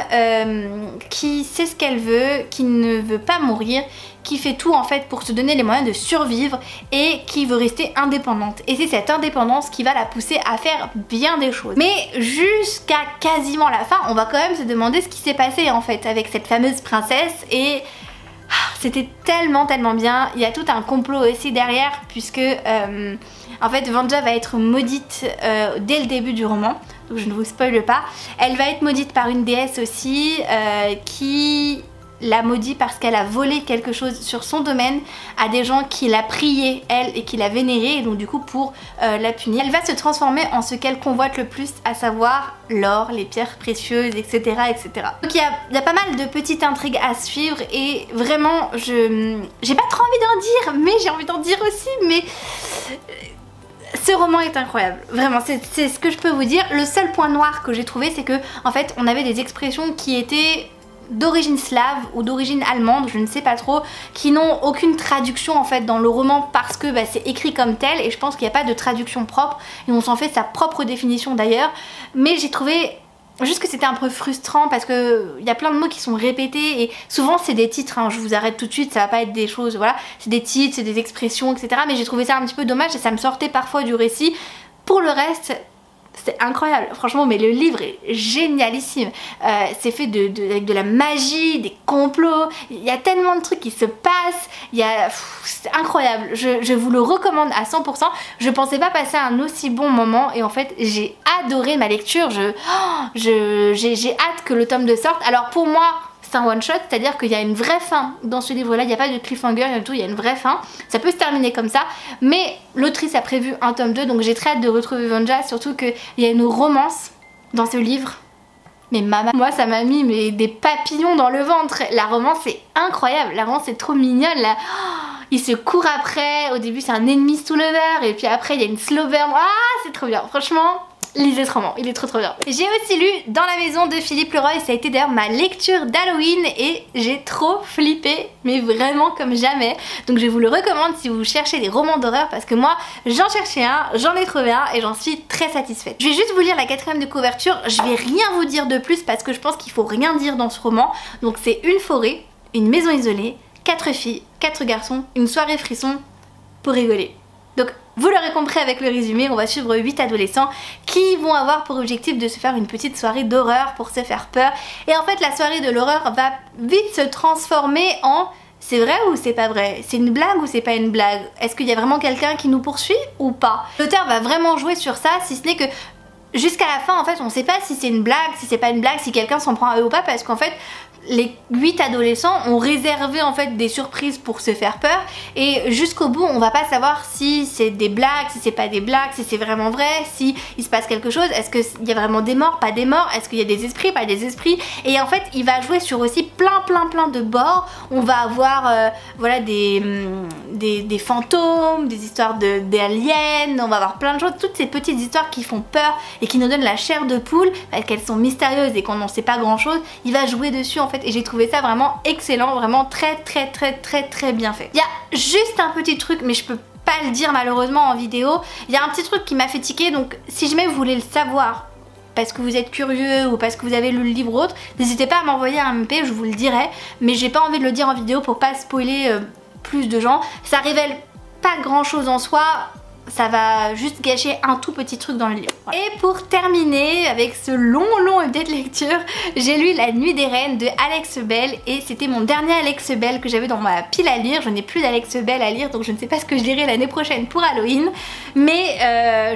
qui sait ce qu'elle veut, qui ne veut pas mourir, qui fait tout en fait pour se donner les moyens de survivre et qui veut rester indépendante. Et c'est cette indépendance qui va la pousser à faire bien des choses. Mais jusqu'à quasiment la fin, on va quand même se demander ce qui s'est passé en fait avec cette fameuse princesse et... C'était tellement bien. Il y a tout un complot aussi derrière puisque en fait Vanja va être maudite dès le début du roman, donc je ne vous spoile pas. Elle va être maudite par une déesse aussi qui la maudit parce qu'elle a volé quelque chose sur son domaine à des gens qui la priaient elle et qui la vénéraient et donc du coup pour la punir. Elle va se transformer en ce qu'elle convoite le plus, à savoir l'or, les pierres précieuses, etc. Donc il y a pas mal de petites intrigues à suivre et vraiment j'ai pas trop envie d'en dire, mais j'ai envie d'en dire aussi, mais... Ce roman est incroyable, vraiment, c'est ce que je peux vous dire. Le seul point noir que j'ai trouvé, c'est que en fait on avait des expressions qui étaient d'origine slave ou d'origine allemande, je ne sais pas trop, qui n'ont aucune traduction en fait dans le roman parce que c'est écrit comme tel et je pense qu'il n'y a pas de traduction propre et on s'en fait sa propre définition d'ailleurs. Mais j'ai trouvé juste que c'était un peu frustrant parce que il y a plein de mots qui sont répétés et souvent c'est des titres, hein, je vous arrête tout de suite, ça va pas être des choses, voilà, c'est des titres, c'est des expressions, etc. Mais j'ai trouvé ça un petit peu dommage et ça me sortait parfois du récit. Pour le reste, c'est incroyable, franchement, mais le livre est génialissime. C'est fait avec de la magie, des complots, il y a tellement de trucs qui se passent, c'est incroyable, je vous le recommande à 100%. Je pensais pas passer un aussi bon moment et en fait j'ai adoré ma lecture, j'ai hâte que le tome 2 sorte. Alors pour moi, c'est un one shot, c'est-à-dire qu'il y a une vraie fin dans ce livre là, il n'y a pas de cliffhanger et tout, il y a une vraie fin, ça peut se terminer comme ça, mais l'autrice a prévu un tome 2, donc j'ai très hâte de retrouver Vanja, surtout qu'il y a une romance dans ce livre. Mais maman, moi ça m'a mis des papillons dans le ventre, la romance est incroyable, la romance est trop mignonne là. Il se court après, au début c'est un ennemi sous le verre et puis après il y a une slow burn, c'est trop bien, franchement. Lisez ce roman, il est trop bien. J'ai aussi lu Dans la maison de Philippe Leroy, ça a été d'ailleurs ma lecture d'Halloween et j'ai trop flippé, mais vraiment comme jamais. Donc je vous le recommande si vous cherchez des romans d'horreur parce que moi j'en cherchais un, j'en ai trouvé un et j'en suis très satisfaite. Je vais juste vous lire la 4e de couverture, je vais rien vous dire de plus parce que je pense qu'il faut rien dire dans ce roman. Donc c'est une forêt, une maison isolée, 4 filles, 4 garçons, une soirée frisson pour rigoler. Donc vous l'aurez compris avec le résumé, on va suivre 8 adolescents qui vont avoir pour objectif de se faire une petite soirée d'horreur pour se faire peur. Et en fait la soirée de l'horreur va vite se transformer en c'est vrai ou c'est pas vrai? C'est une blague ou c'est pas une blague? Est-ce qu'il y a vraiment quelqu'un qui nous poursuit ou pas? L'auteur va vraiment jouer sur ça, si ce n'est que jusqu'à la fin en fait on sait pas si c'est une blague, si c'est pas une blague, si quelqu'un s'en prend à eux ou pas, parce qu'en fait les 8 adolescents ont réservé en fait des surprises pour se faire peur et jusqu'au bout on va pas savoir si c'est des blagues, si c'est pas des blagues, si c'est vraiment vrai, si il se passe quelque chose, est-ce qu'il y a vraiment des morts, pas des morts, est-ce qu'il y a des esprits, pas des esprits, et en fait il va jouer sur aussi plein de bords. On va avoir voilà des fantômes, des histoires d'aliens, on va avoir plein de choses, toutes ces petites histoires qui font peur et qui nous donnent la chair de poule parce qu'elles sont mystérieuses et qu'on n'en sait pas grand chose. Il va jouer dessus en fait et j'ai trouvé ça vraiment excellent, vraiment très bien fait. Il y a juste un petit truc mais je peux pas le dire malheureusement en vidéo, il y a un petit truc qui m'a fait tiquer, donc si jamais vous voulez le savoir parce que vous êtes curieux ou parce que vous avez lu le livre ou autre, n'hésitez pas à m'envoyer un MP, je vous le dirai, mais j'ai pas envie de le dire en vidéo pour pas spoiler plus de gens. Ça révèle pas grand chose en soi, ça va juste gâcher un tout petit truc dans le livre. Voilà. Et pour terminer avec ce long update lecture, j'ai lu La Nuit des Reines de Alex Bell et c'était mon dernier Alex Bell que j'avais dans ma pile à lire. Je n'ai plus d'Alex Bell à lire donc je ne sais pas ce que je lirai l'année prochaine pour Halloween, mais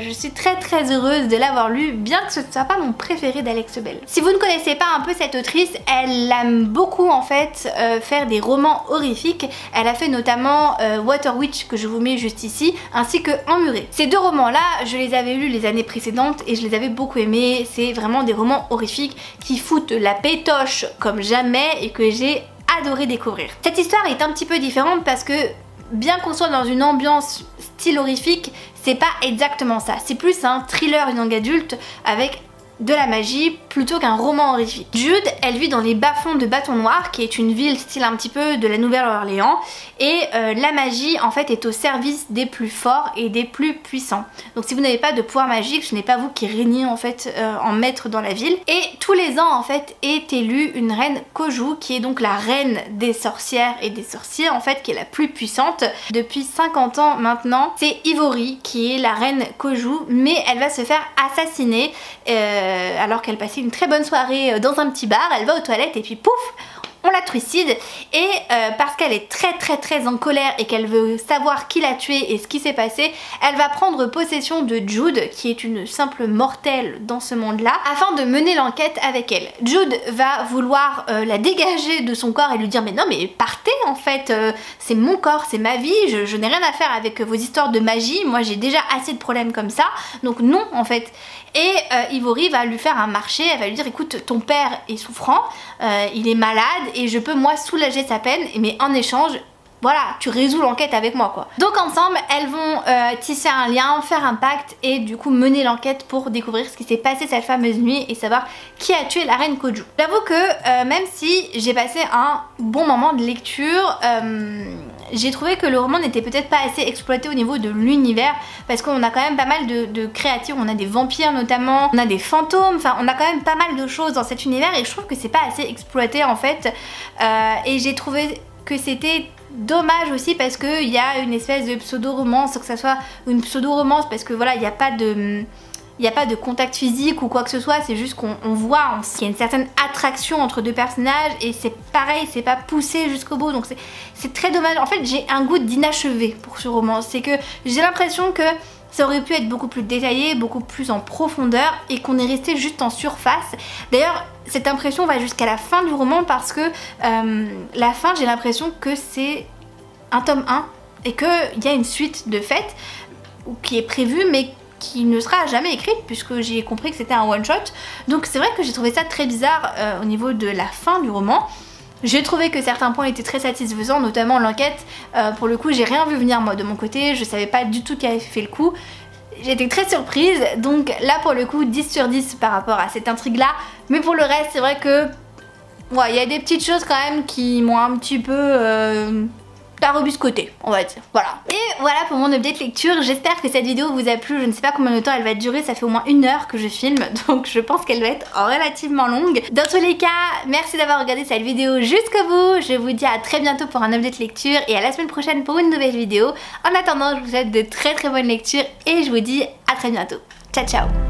je suis très heureuse de l'avoir lu, bien que ce ne soit pas mon préféré d'Alex Bell. Si vous ne connaissez pas un peu cette autrice, elle aime beaucoup en fait faire des romans horrifiques. Elle a fait notamment Water Witch que je vous mets juste ici, ainsi que Emmuré. Ces deux romans là, je les avais lus les années précédentes et je les avais beaucoup aimés. C'est vraiment des romans horrifiques qui foutent la pétoche comme jamais et que j'ai adoré découvrir. Cette histoire est un petit peu différente parce que bien qu'on soit dans une ambiance style horrifique, c'est pas exactement ça. C'est plus un thriller young adulte avec de la magie plutôt qu'un roman horrifique. Jude, elle vit dans les bas-fonds de Bâton Noir, qui est une ville style un petit peu de la Nouvelle-Orléans, et la magie en fait est au service des plus forts et des plus puissants. Donc si vous n'avez pas de pouvoir magique, ce n'est pas vous qui régnez en fait en maître dans la ville. Et tous les ans en fait est élue une reine Koju, qui est donc la reine des sorcières et des sorciers en fait, qui est la plus puissante. Depuis 50 ans maintenant, c'est Ivory qui est la reine Koju, mais elle va se faire assassiner alors qu'elle passait une très bonne soirée dans un petit bar. Elle va aux toilettes et puis pouf, on la trucide. Et parce qu'elle est très en colère et qu'elle veut savoir qui l'a tuée et ce qui s'est passé, elle va prendre possession de Jude, qui est une simple mortelle dans ce monde là, afin de mener l'enquête avec elle. Jude va vouloir la dégager de son corps et lui dire mais non mais partez en fait, c'est mon corps, c'est ma vie, je n'ai rien à faire avec vos histoires de magie, moi j'ai déjà assez de problèmes comme ça, donc non en fait. Et Ivory va lui faire un marché, elle va lui dire écoute, ton père est souffrant, il est malade et je peux moi soulager sa peine, mais en échange, voilà, tu résous l'enquête avec moi quoi. Donc ensemble, elles vont tisser un lien, faire un pacte et du coup mener l'enquête pour découvrir ce qui s'est passé cette fameuse nuit et savoir qui a tué la reine Koju. J'avoue que même si j'ai passé un bon moment de lecture, j'ai trouvé que le roman n'était peut-être pas assez exploité au niveau de l'univers, parce qu'on a quand même pas mal de créatures, on a des vampires notamment, on a des fantômes, enfin on a quand même pas mal de choses dans cet univers et je trouve que c'est pas assez exploité en fait, et j'ai trouvé que c'était dommage aussi parce qu'il y a une espèce de pseudo-romance, que ça soit une pseudo-romance parce que voilà, il n'y a pas de il n'y a pas de contact physique ou quoi que ce soit, c'est juste qu'on voit qu'il y a une certaine attraction entre deux personnages et c'est pareil, c'est pas poussé jusqu'au bout, donc c'est très dommage. En fait, j'ai un goût d'inachevé pour ce roman, c'est que j'ai l'impression que ça aurait pu être beaucoup plus détaillé, beaucoup plus en profondeur et qu'on est resté juste en surface. D'ailleurs, cette impression va jusqu'à la fin du roman parce que la fin, j'ai l'impression que c'est un tome 1 et qu'il y a une suite de fait qui est prévue mais qui ne sera jamais écrite puisque j'ai compris que c'était un one shot. Donc c'est vrai que j'ai trouvé ça très bizarre au niveau de la fin du roman. J'ai trouvé que certains points étaient très satisfaisants, notamment l'enquête. Pour le coup, j'ai rien vu venir moi de mon côté, je savais pas du tout qui avait fait le coup. J'ai été très surprise, donc là pour le coup 10 sur 10 par rapport à cette intrigue là. Mais pour le reste, c'est vrai que ouais, il y a des petites choses quand même qui m'ont un petit peu tarabiscoté, on va dire, voilà. Et voilà pour mon update lecture, j'espère que cette vidéo vous a plu, je ne sais pas combien de temps elle va durer, ça fait au moins 1 heure que je filme, donc je pense qu'elle va être relativement longue. Dans tous les cas, merci d'avoir regardé cette vidéo jusqu'au bout, je vous dis à très bientôt pour un update lecture et à la semaine prochaine pour une nouvelle vidéo. En attendant, je vous souhaite de très bonnes lectures et je vous dis à très bientôt. Ciao ciao.